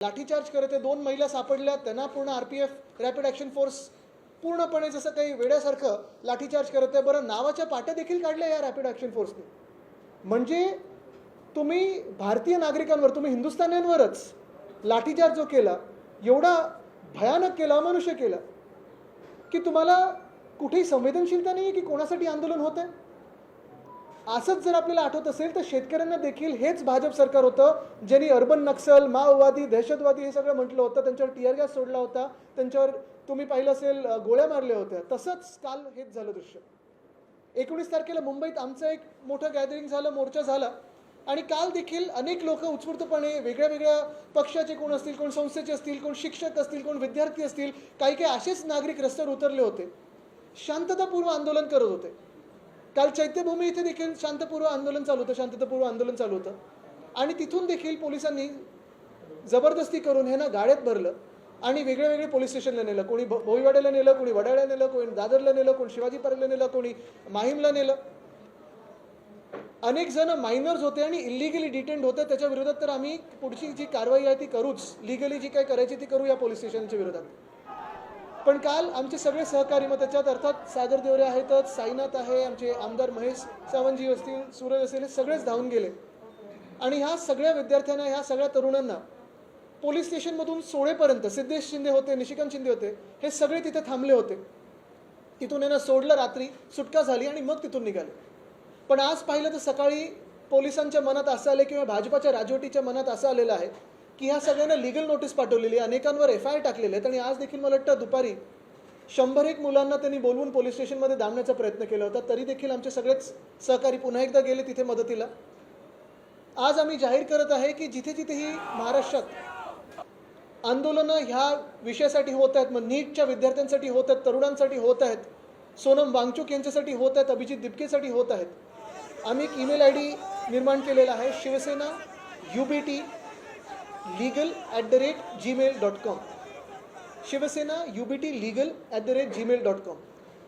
लाठीचार्ज करते, 2 महिला सापडल्या, त्यांना पूर्ण आरपीएफ रॅपिड ॲक्शन फोर्स पूर्णपणे जसं काही वेड्यासारखं लाठीचार्ज करते. बरं, नावाच्या पाट्या देखील काढल्या या रॅपिड ॲक्शन फोर्सने. म्हणजे तुम्ही भारतीय नागरिकांवर, तुम्ही हिंदुस्थान्यांवरच लाठीचार्ज जो केला, एवढा भयानक केला, अमनुष्य केला, की तुम्हाला कुठेही संवेदनशीलता नाही आहे की कोणासाठी आंदोलन होत आहे. असंच जर आपल्याला आठवत असेल तर शेतकऱ्यांना देखील हेच भाजप सरकार होतं ज्यांनी अर्बन नक्सल, माओवादी, दहशतवादी हे सगळं म्हटलं होतं. त्यांच्यावर टीयर गॅस सोडला होता, त्यांच्यावर तुम्ही पाहिलं असेल गोळ्या मारल्या होत्या. तसंच काल हेच झालं दृश्य. 19 तारखेला मुंबईत आमचं एक मोठं गॅदरिंग झालं, मोर्चा झाला, आणि काल देखील अनेक लोक उत्स्फूर्तपणे वेगळ्या वेगळ्या पक्षाचे कोण असतील, कोण संस्थेचे असतील, कोण शिक्षक असतील, कोण विद्यार्थी असतील, काही काही असेच नागरिक रस्त्यावर उतरले होते, शांततापूर्व आंदोलन करत होते. काल चैत्यभूमी इथे देखील शांतपूर्व आंदोलन चालू होतं, शांततापूर्व आंदोलन चालू होतं. आणि तिथून देखील पोलिसांनी जबरदस्ती करून हे ना गाड्यात भरलं आणि वेगळे वेगळे पोलीस स्टेशनला नेलं. कोणी भोईवाड्याला नेलं, कोणी वडाळ्याला नेलं, कोणी दादरला नेलं, कोणी शिवाजी पार्कला नेलं, कोणी माहीमला नेलं. अनेक जण मायनर्स होते आणि इलिगली डिटेंड होते. त्याच्या विरोधात तर आम्ही पुढची जी कारवाई आहे ती करूच, लिगली जी काय करायची ती करू या पोलीस स्टेशनच्या विरोधात. पण काल आमचे सगळे सहकारी, मग त्याच्यात अर्थात सागर देवरे आहेतच, साईनाथ आहे, आमचे आमदार महेश सावंतजी असतील, सूरज असेल, हे सगळेच धावून गेले. आणि ह्या सगळ्या विद्यार्थ्यांना, ह्या सगळ्या तरुणांना पोलीस स्टेशनमधून सोडेपर्यंत सिद्धेश शिंदे होते, निशिकांत शिंदे होते, हे सगळे तिथे थांबले होते. तिथून यांना सोडलं, रात्री सुटका झाली आणि मग तिथून निघाले. पण आज पाहिलं तर सकाळी पोलिसांच्या मनात असं आलं किंवा भाजपाच्या राजवटीच्या मनात असं आलेलं आहे की ह्या सगळ्यांना लिगल नोटीस पाठवलेली, अनेकांवर FIR टाकलेले आहेत. आणि आज देखील मला वाटतं दुपारी 100-1 मुलांना त्यांनी बोलवून पोलीस स्टेशनमध्ये दाबण्याचा प्रयत्न केला होता. तरी देखील आमचे सगळेच सहकारी पुन्हा एकदा गेले तिथे मदतीला. आज आम्ही जाहीर करत आहे की जिथे जिथेही महाराष्ट्रात आंदोलनं ह्या विषयासाठी होत आहेत, मग नीटच्या विद्यार्थ्यांसाठी होत आहेत, तरुणांसाठी होत आहेत, सोनम वांगचुक यांच्यासाठी होत आहेत, अभिजित दिपकेसाठी होत आहेत, आम्ही एक ईमेल ID निर्माण केलेला आहे, Shiv Sena UBT legal@gmail.com. Shiv Sena UBT legal@gmail.com.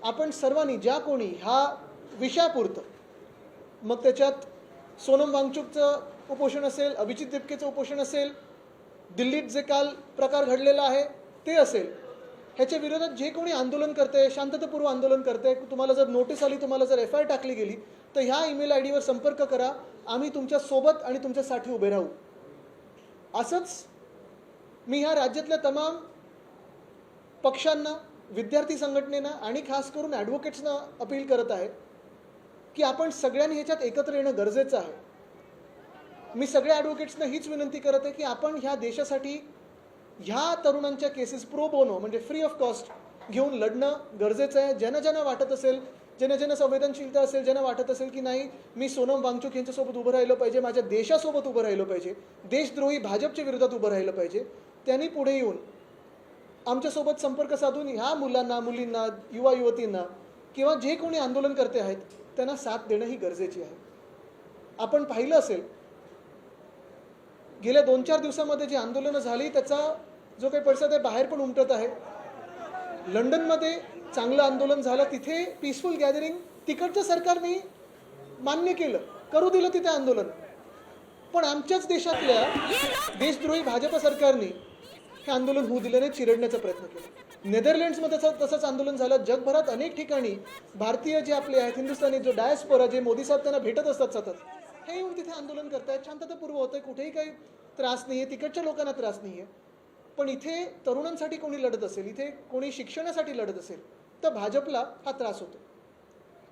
आपण सर्वांनी, ज्या कोणी ह्या विषयापुरतं, मग त्याच्यात सोनम वांगचुकचं उपोषण असेल, अभिजित दिपकेचं उपोषण असेल, दिल्लीत जे काल प्रकार घडलेला आहे ते असेल, ह्याच्या विरोधात जे कोणी आंदोलन करते, शांततापूर्व आंदोलन करते, तुम्हाला जर नोटीस आली, तुम्हाला जर FIR टाकली गेली, तर ह्या ईमेल ID वर संपर्क करा. आम्ही तुमच्या सोबत आणि तुमच्यासाठी उभे राहू. असंच मी ह्या राज्यातल्या तमाम पक्षांना, विद्यार्थी संघटनेना आणि खास करून ॲडव्होकेट्सना अपील करत आहे की आपण सगळ्यांनी ह्याच्यात एकत्र येणं गरजेचं आहे. मी सगळ्या ॲडव्होकेट्सना हीच विनंती करत आहे की आपण ह्या देशासाठी ह्या तरुणांच्या केसेस प्रो बोनो म्हणजे फ्री ऑफ कॉस्ट घेऊन लढणं गरजेचं आहे. ज्यांना ज्यांना वाटत असेल, ज्यांना ज्यांना संवेदनशीलता असेल, ज्यांना वाटत असेल की नाही मी सोनम वांगचुक यांच्यासोबत उभं राहिलं पाहिजे, माझ्या देशासोबत उभं राहिलं पाहिजे, देशद्रोही भाजपच्या विरोधात उभं राहिलं पाहिजे, त्यांनी पुढे येऊन आमच्यासोबत संपर्क साधून ह्या मुलांना, मुलींना, युवा युवतींना किंवा जे कोणी आंदोलन करते आहेत त्यांना साथ देणं ही गरजेची आहे. आपण पाहिलं असेल गेल्या 2-4 दिवसामध्ये जी आंदोलनं झाली त्याचा जो काही पडसाद आहे बाहेर पण उमटत आहे. लंडनमध्ये चांगलं आंदोलन झालं, तिथे पीसफुल गॅदरिंग तिकडच्या सरकारने मान्य केलं, करू दिलं तिथे आंदोलन. पण आमच्याच देशातल्या देशद्रोही भाजप सरकारने हे आंदोलन होऊ दिलं नाही, चिरडण्याचा प्रयत्न केला. नेदरलँड्समध्ये तसंच आंदोलन झालं. जगभरात अनेक ठिकाणी भारतीय जे आपले आहेत, हिंदुस्थानी जो डायस्पोरा, जे मोदी साहेब त्यांना भेटत असतात सतत, हे येऊन तिथे आंदोलन करतायत, शांततापूर्व होतंय, कुठेही काही त्रास नाही आहे, तिकडच्या लोकांना त्रास नाही आहे. पण इथे तरुणांसाठी कोणी लढत असेल, इथे कोणी शिक्षणासाठी लढत असेल तर भाजपला हा त्रास होतो.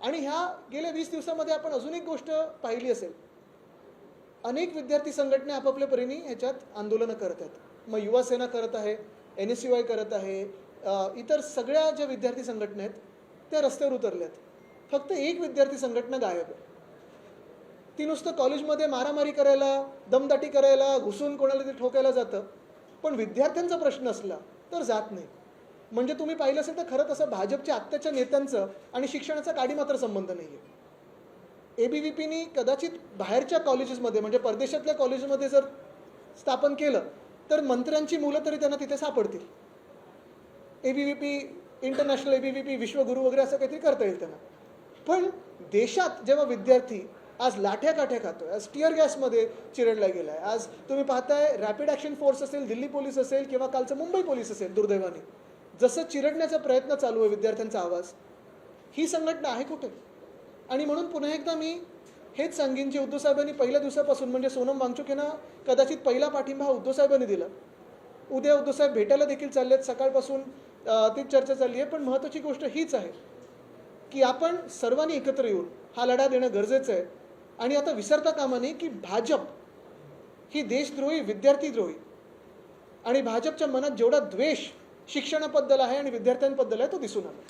आणि ह्या गेल्या 20 दिवसामध्ये आपण अजून एक गोष्ट पाहिली असेल, अनेक विद्यार्थी संघटना आपापल्या परीने ह्याच्यात आंदोलनं करत आहेत. मग युवा सेना करत आहे, NSUI करत आहे, इतर सगळ्या ज्या विद्यार्थी संघटना आहेत त्या रस्त्यावर उतरल्यात. फक्त एक विद्यार्थी संघटना गायब आहे. ती नुसतं कॉलेजमध्ये मारामारी करायला, दमदाटी करायला, घुसून कोणाला ते ठोकायला जातं, पण विद्यार्थ्यांचा प्रश्न असला तर जात नाही. म्हणजे तुम्ही पाहिलं असेल तर खरं तसं भाजपच्या आत्ताच्या नेत्यांचं आणि शिक्षणाचा काडी मात्र संबंध नाही आहे. ABVPनी कदाचित बाहेरच्या कॉलेजेसमध्ये म्हणजे परदेशातल्या कॉलेजमध्ये जर स्थापन केलं तर मंत्र्यांची मुलं तरी त्यांना तिथे सापडतील. ABVP इंटरनॅशनल, ABVP विश्वगुरू वगैरे असं काहीतरी करता येईल त्यांना. पण देशात जेव्हा विद्यार्थी आज लाठ्या काठ्या खातोय, आज टिअर गॅसमध्ये चिरडला गेलाय. आज तुम्ही पाहताय रॅपिड ॲक्शन फोर्स असेल, दिल्ली पोलीस असेल किंवा कालचं मुंबई पोलीस असेल, दुर्दैवाने जसं चिरडण्याचा प्रयत्न चालू आहे विद्यार्थ्यांचा आवाज, ही संघटना आहे कुठे? आणि म्हणून पुन्हा एकदा मी हेच सांगेन, की उद्धव साहेबांनी पहिल्या दिवसापासून म्हणजे सोनम वांगचुक यांना कदाचित पहिला पाठिंबा हा उद्धव साहेबांनी दिला. उद्या उद्धव साहेब भेटायला देखील चालले आहेत, सकाळपासून तीच चर्चा चालली आहे. पण महत्त्वाची गोष्ट हीच आहे की आपण सर्वांनी एकत्र येऊन हा लढा देणं गरजेचं आहे. आणि आता विसरता कामा नये की भाजप ही देशद्रोही, विद्यार्थीद्रोही आणि भाजपच्या मनात जेवढा द्वेष शिक्षणाबद्दल आहे आणि विद्यार्थ्यांबद्दल आहे तो दिसून आला.